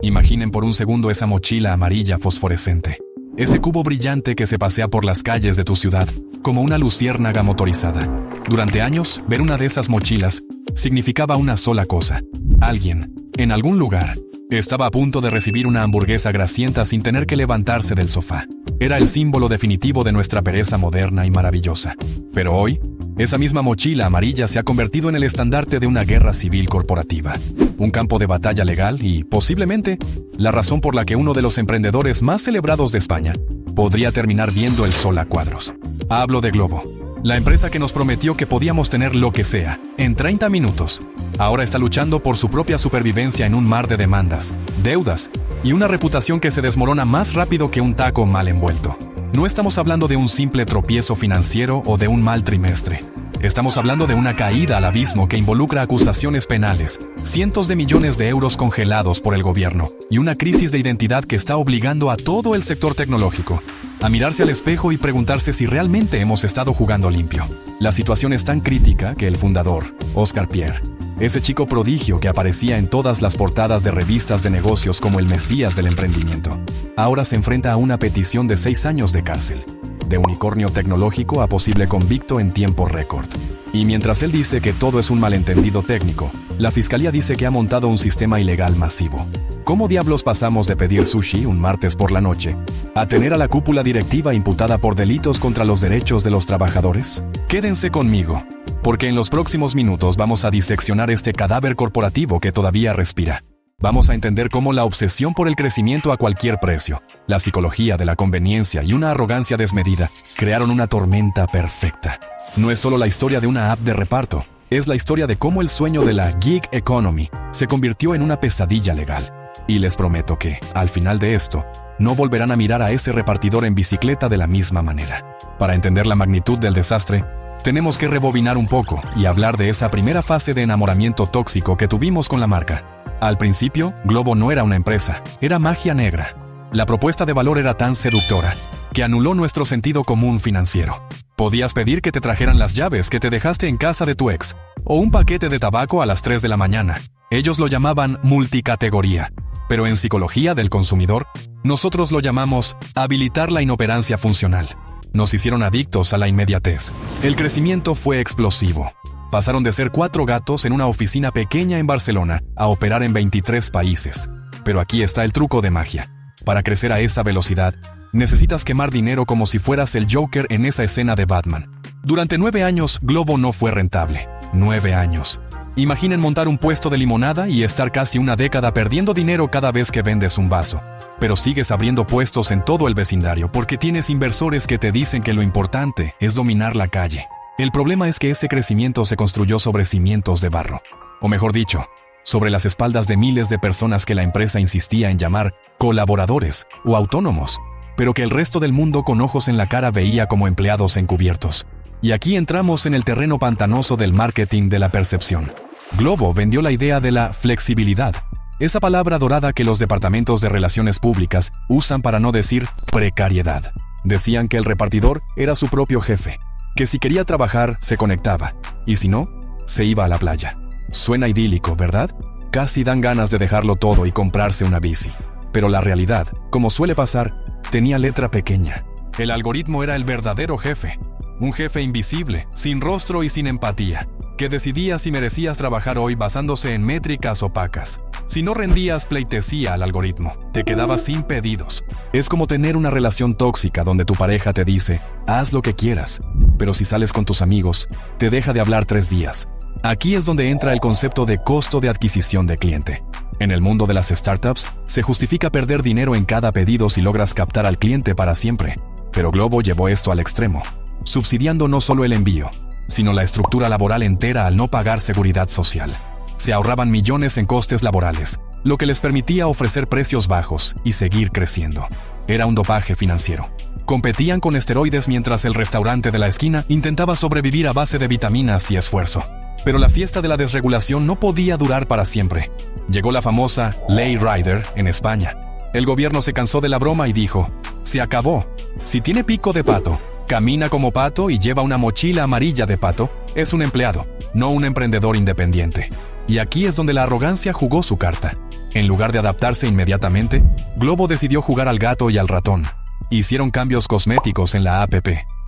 Imaginen por un segundo esa mochila amarilla fosforescente. Ese cubo brillante que se pasea por las calles de tu ciudad, como una luciérnaga motorizada. Durante años, ver una de esas mochilas significaba una sola cosa. Alguien, en algún lugar, estaba a punto de recibir una hamburguesa grasienta sin tener que levantarse del sofá. Era el símbolo definitivo de nuestra pereza moderna y maravillosa. Pero hoy, esa misma mochila amarilla se ha convertido en el estandarte de una guerra civil corporativa. Un campo de batalla legal y, posiblemente, la razón por la que uno de los emprendedores más celebrados de España podría terminar viendo el sol a cuadros. Hablo de Glovo, la empresa que nos prometió que podíamos tener lo que sea, en 30 minutos. Ahora está luchando por su propia supervivencia en un mar de demandas, deudas y una reputación que se desmorona más rápido que un taco mal envuelto. No estamos hablando de un simple tropiezo financiero o de un mal trimestre. Estamos hablando de una caída al abismo que involucra acusaciones penales, cientos de millones de euros congelados por el gobierno y una crisis de identidad que está obligando a todo el sector tecnológico a mirarse al espejo y preguntarse si realmente hemos estado jugando limpio. La situación es tan crítica que el fundador, Oscar Pierre, ese chico prodigio que aparecía en todas las portadas de revistas de negocios como el mesías del emprendimiento, ahora se enfrenta a una petición de 6 años de cárcel, de unicornio tecnológico a posible convicto en tiempo récord. Y mientras él dice que todo es un malentendido técnico, la fiscalía dice que ha montado un sistema ilegal masivo. ¿Cómo diablos pasamos de pedir sushi un martes por la noche a tener a la cúpula directiva imputada por delitos contra los derechos de los trabajadores? Quédense conmigo, porque en los próximos minutos vamos a diseccionar este cadáver corporativo que todavía respira. Vamos a entender cómo la obsesión por el crecimiento a cualquier precio, la psicología de la conveniencia y una arrogancia desmedida crearon una tormenta perfecta. No es solo la historia de una app de reparto, es la historia de cómo el sueño de la gig economy se convirtió en una pesadilla legal. Y les prometo que, al final de esto, no volverán a mirar a ese repartidor en bicicleta de la misma manera. Para entender la magnitud del desastre, tenemos que rebobinar un poco y hablar de esa primera fase de enamoramiento tóxico que tuvimos con la marca. Al principio, Glovo no era una empresa, era magia negra. La propuesta de valor era tan seductora que anuló nuestro sentido común financiero. Podías pedir que te trajeran las llaves que te dejaste en casa de tu ex, o un paquete de tabaco a las 3 de la mañana. Ellos lo llamaban multicategoría, pero en psicología del consumidor, nosotros lo llamamos habilitar la inoperancia funcional. Nos hicieron adictos a la inmediatez. El crecimiento fue explosivo. Pasaron de ser 4 gatos en una oficina pequeña en Barcelona a operar en 23 países. Pero aquí está el truco de magia. Para crecer a esa velocidad, necesitas quemar dinero como si fueras el Joker en esa escena de Batman. Durante 9 años, Glovo no fue rentable. 9 años. Imaginen montar un puesto de limonada y estar casi una década perdiendo dinero cada vez que vendes un vaso. Pero sigues abriendo puestos en todo el vecindario porque tienes inversores que te dicen que lo importante es dominar la calle. El problema es que ese crecimiento se construyó sobre cimientos de barro. O mejor dicho, sobre las espaldas de miles de personas que la empresa insistía en llamar colaboradores o autónomos, pero que el resto del mundo con ojos en la cara veía como empleados encubiertos. Y aquí entramos en el terreno pantanoso del marketing de la percepción. Glovo vendió la idea de la flexibilidad, esa palabra dorada que los departamentos de relaciones públicas usan para no decir precariedad. Decían que el repartidor era su propio jefe, que si quería trabajar se conectaba, y si no, se iba a la playa. Suena idílico, ¿verdad? Casi dan ganas de dejarlo todo y comprarse una bici. Pero la realidad, como suele pasar, tenía letra pequeña. El algoritmo era el verdadero jefe. Un jefe invisible, sin rostro y sin empatía, que decidía si merecías trabajar hoy basándose en métricas opacas. Si no rendías pleitesía al algoritmo, te quedabas sin pedidos. Es como tener una relación tóxica donde tu pareja te dice, haz lo que quieras, pero si sales con tus amigos, te deja de hablar 3 días. Aquí es donde entra el concepto de costo de adquisición de cliente. En el mundo de las startups, se justifica perder dinero en cada pedido si logras captar al cliente para siempre. Pero Glovo llevó esto al extremo, subsidiando no solo el envío, sino la estructura laboral entera al no pagar seguridad social. Se ahorraban millones en costes laborales, lo que les permitía ofrecer precios bajos y seguir creciendo. Era un dopaje financiero. Competían con esteroides mientras el restaurante de la esquina intentaba sobrevivir a base de vitaminas y esfuerzo. Pero la fiesta de la desregulación no podía durar para siempre. Llegó la famosa Ley Rider en España. El gobierno se cansó de la broma y dijo, se acabó. Si tiene pico de pato, camina como pato y lleva una mochila amarilla de pato, es un empleado, no un emprendedor independiente. Y aquí es donde la arrogancia jugó su carta. En lugar de adaptarse inmediatamente, Globo decidió jugar al gato y al ratón. Hicieron cambios cosméticos en la app.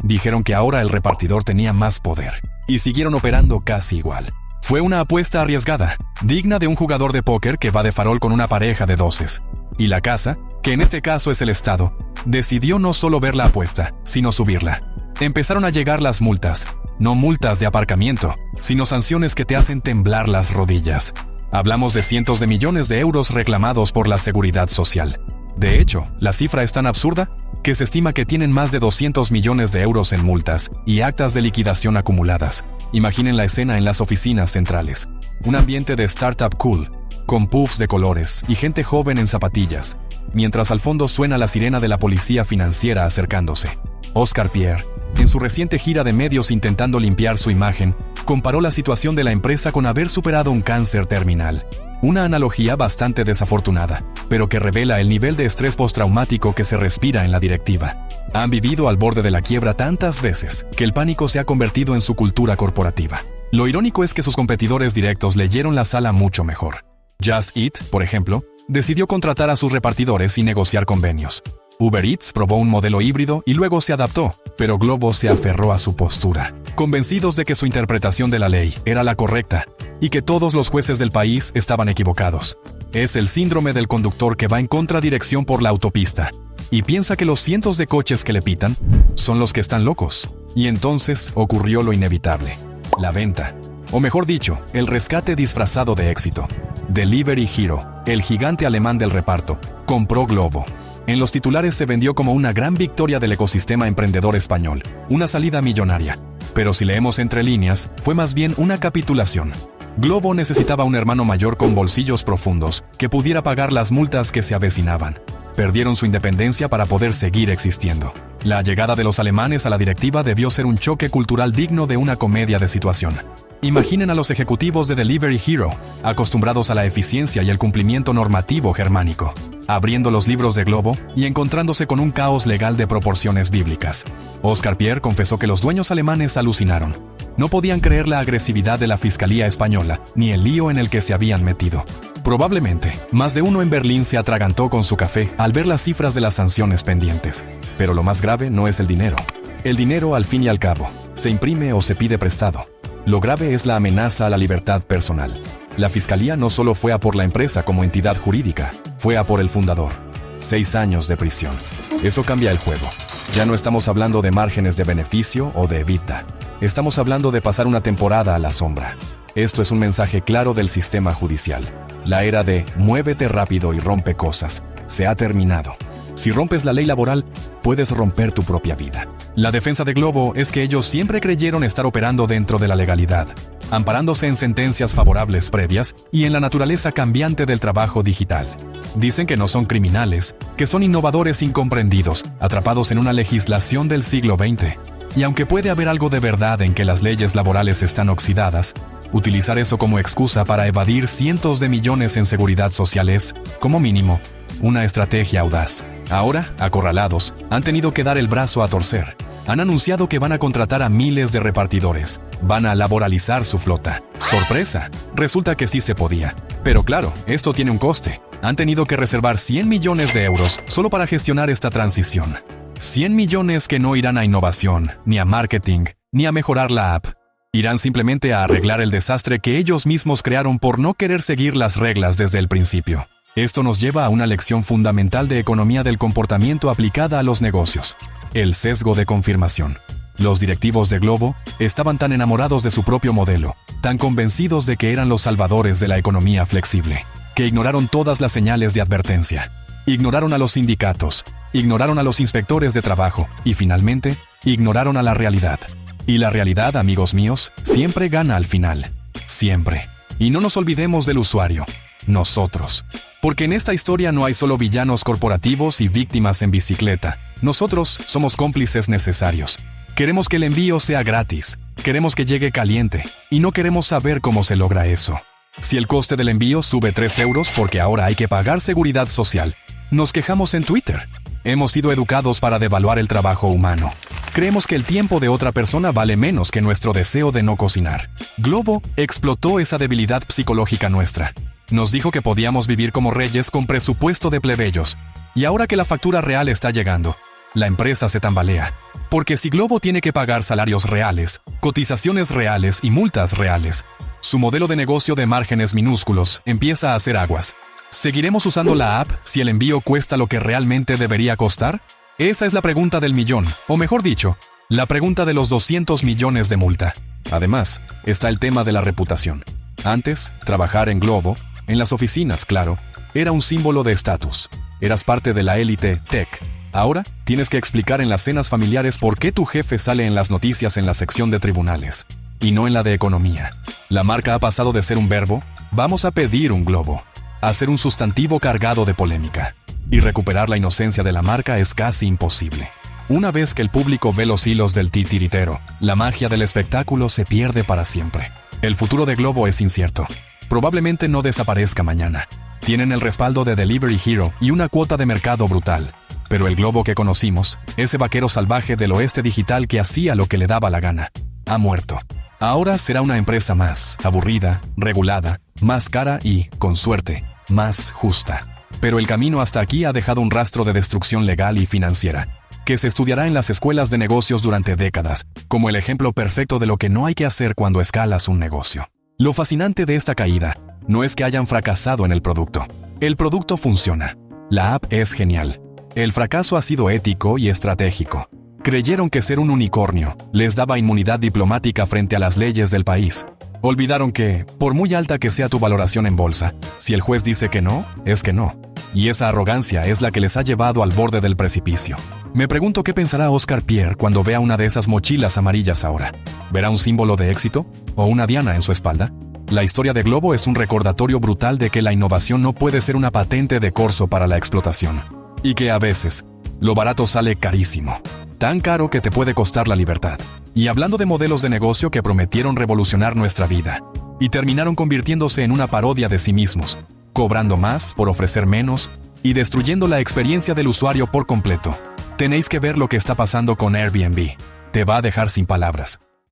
Dijeron que ahora el repartidor tenía más poder. Y siguieron operando casi igual. Fue una apuesta arriesgada, digna de un jugador de póker que va de farol con una pareja de doces. Y la casa, que en este caso es el Estado, decidió no solo ver la apuesta, sino subirla. Empezaron a llegar las multas. No multas de aparcamiento, sino sanciones que te hacen temblar las rodillas. Hablamos de cientos de millones de euros reclamados por la Seguridad Social. De hecho, la cifra es tan absurda que se estima que tienen más de 200 millones de euros en multas y actas de liquidación acumuladas. Imaginen la escena en las oficinas centrales. Un ambiente de startup cool, con puffs de colores y gente joven en zapatillas, mientras al fondo suena la sirena de la policía financiera acercándose. Oscar Pierre, en su reciente gira de medios intentando limpiar su imagen, comparó la situación de la empresa con haber superado un cáncer terminal. Una analogía bastante desafortunada, pero que revela el nivel de estrés postraumático que se respira en la directiva. Han vivido al borde de la quiebra tantas veces que el pánico se ha convertido en su cultura corporativa. Lo irónico es que sus competidores directos leyeron la sala mucho mejor. Just Eat, por ejemplo, decidió contratar a sus repartidores y negociar convenios. Uber Eats probó un modelo híbrido y luego se adaptó, pero Globo se aferró a su postura, convencidos de que su interpretación de la ley era la correcta y que todos los jueces del país estaban equivocados. Es el síndrome del conductor que va en contradirección por la autopista y piensa que los cientos de coches que le pitan son los que están locos. Y entonces ocurrió lo inevitable: la venta, o mejor dicho, el rescate disfrazado de éxito. Delivery Hero, el gigante alemán del reparto, compró Globo. En los titulares se vendió como una gran victoria del ecosistema emprendedor español, una salida millonaria. Pero si leemos entre líneas, fue más bien una capitulación. Globo necesitaba un hermano mayor con bolsillos profundos que pudiera pagar las multas que se avecinaban. Perdieron su independencia para poder seguir existiendo. La llegada de los alemanes a la directiva debió ser un choque cultural digno de una comedia de situación. Imaginen a los ejecutivos de Delivery Hero, acostumbrados a la eficiencia y el cumplimiento normativo germánico, abriendo los libros de Globo y encontrándose con un caos legal de proporciones bíblicas. Oscar Pierre confesó que los dueños alemanes alucinaron. No podían creer la agresividad de la Fiscalía española, ni el lío en el que se habían metido. Probablemente, más de uno en Berlín se atragantó con su café al ver las cifras de las sanciones pendientes. Pero lo más grave no es el dinero. El dinero, al fin y al cabo, se imprime o se pide prestado. Lo grave es la amenaza a la libertad personal. La Fiscalía no solo fue a por la empresa como entidad jurídica, fue a por el fundador. 6 años de prisión. Eso cambia el juego. Ya no estamos hablando de márgenes de beneficio o de EBITDA. Estamos hablando de pasar una temporada a la sombra. Esto es un mensaje claro del sistema judicial. La era de muévete rápido y rompe cosas se ha terminado. Si rompes la ley laboral, puedes romper tu propia vida. La defensa de Globo es que ellos siempre creyeron estar operando dentro de la legalidad, amparándose en sentencias favorables previas y en la naturaleza cambiante del trabajo digital. Dicen que no son criminales, que son innovadores incomprendidos, atrapados en una legislación del siglo XX. Y aunque puede haber algo de verdad en que las leyes laborales están oxidadas, utilizar eso como excusa para evadir cientos de millones en seguridad social es, como mínimo, una estrategia audaz. Ahora, acorralados, han tenido que dar el brazo a torcer. Han anunciado que van a contratar a miles de repartidores. Van a laboralizar su flota. ¡Sorpresa! Resulta que sí se podía. Pero claro, esto tiene un coste. Han tenido que reservar 100 millones de euros solo para gestionar esta transición. 100 millones que no irán a innovación, ni a marketing, ni a mejorar la app. Irán simplemente a arreglar el desastre que ellos mismos crearon por no querer seguir las reglas desde el principio. Esto nos lleva a una lección fundamental de economía del comportamiento aplicada a los negocios: el sesgo de confirmación. Los directivos de Globo estaban tan enamorados de su propio modelo, tan convencidos de que eran los salvadores de la economía flexible, que ignoraron todas las señales de advertencia. Ignoraron a los sindicatos, ignoraron a los inspectores de trabajo y, finalmente, ignoraron a la realidad. Y la realidad, amigos míos, siempre gana al final. Siempre. Y no nos olvidemos del usuario. Nosotros. Porque en esta historia no hay solo villanos corporativos y víctimas en bicicleta. Nosotros somos cómplices necesarios. Queremos que el envío sea gratis. Queremos que llegue caliente. Y no queremos saber cómo se logra eso. Si el coste del envío sube 3 euros porque ahora hay que pagar seguridad social, nos quejamos en Twitter. Hemos sido educados para devaluar el trabajo humano. Creemos que el tiempo de otra persona vale menos que nuestro deseo de no cocinar. Globo explotó esa debilidad psicológica nuestra. Nos dijo que podíamos vivir como reyes con presupuesto de plebeyos. Y ahora que la factura real está llegando, la empresa se tambalea. Porque si Globo tiene que pagar salarios reales, cotizaciones reales y multas reales, su modelo de negocio de márgenes minúsculos empieza a hacer aguas. ¿Seguiremos usando la app si el envío cuesta lo que realmente debería costar? Esa es la pregunta del millón, o mejor dicho, la pregunta de los 200 millones de multa. Además, está el tema de la reputación. Antes, trabajar en Globo, en las oficinas, claro, era un símbolo de estatus. Eras parte de la élite tech. Ahora, tienes que explicar en las cenas familiares por qué tu jefe sale en las noticias en la sección de tribunales, y no en la de economía. La marca ha pasado de ser un verbo, vamos a pedir un globo, a ser un sustantivo cargado de polémica. Y recuperar la inocencia de la marca es casi imposible. Una vez que el público ve los hilos del titiritero, la magia del espectáculo se pierde para siempre. El futuro de Globo es incierto. Probablemente no desaparezca mañana. Tienen el respaldo de Delivery Hero y una cuota de mercado brutal. Pero el Globo que conocimos, ese vaquero salvaje del oeste digital que hacía lo que le daba la gana, ha muerto. Ahora será una empresa más aburrida, regulada, más cara y, con suerte, más justa. Pero el camino hasta aquí ha dejado un rastro de destrucción legal y financiera, que se estudiará en las escuelas de negocios durante décadas, como el ejemplo perfecto de lo que no hay que hacer cuando escalas un negocio. Lo fascinante de esta caída no es que hayan fracasado en el producto. El producto funciona. La app es genial. El fracaso ha sido ético y estratégico. Creyeron que ser un unicornio les daba inmunidad diplomática frente a las leyes del país. Olvidaron que, por muy alta que sea tu valoración en bolsa, si el juez dice que no, es que no. Y esa arrogancia es la que les ha llevado al borde del precipicio. Me pregunto qué pensará Oscar Pierre cuando vea una de esas mochilas amarillas ahora. ¿Verá un símbolo de éxito? ¿O una diana en su espalda? La historia de Globo es un recordatorio brutal de que la innovación no puede ser una patente de corso para la explotación. Y que a veces, lo barato sale carísimo. Tan caro que te puede costar la libertad. Y hablando de modelos de negocio que prometieron revolucionar nuestra vida, y terminaron convirtiéndose en una parodia de sí mismos, cobrando más por ofrecer menos, y destruyendo la experiencia del usuario por completo. Tenéis que ver lo que está pasando con Airbnb. Te va a dejar sin palabras.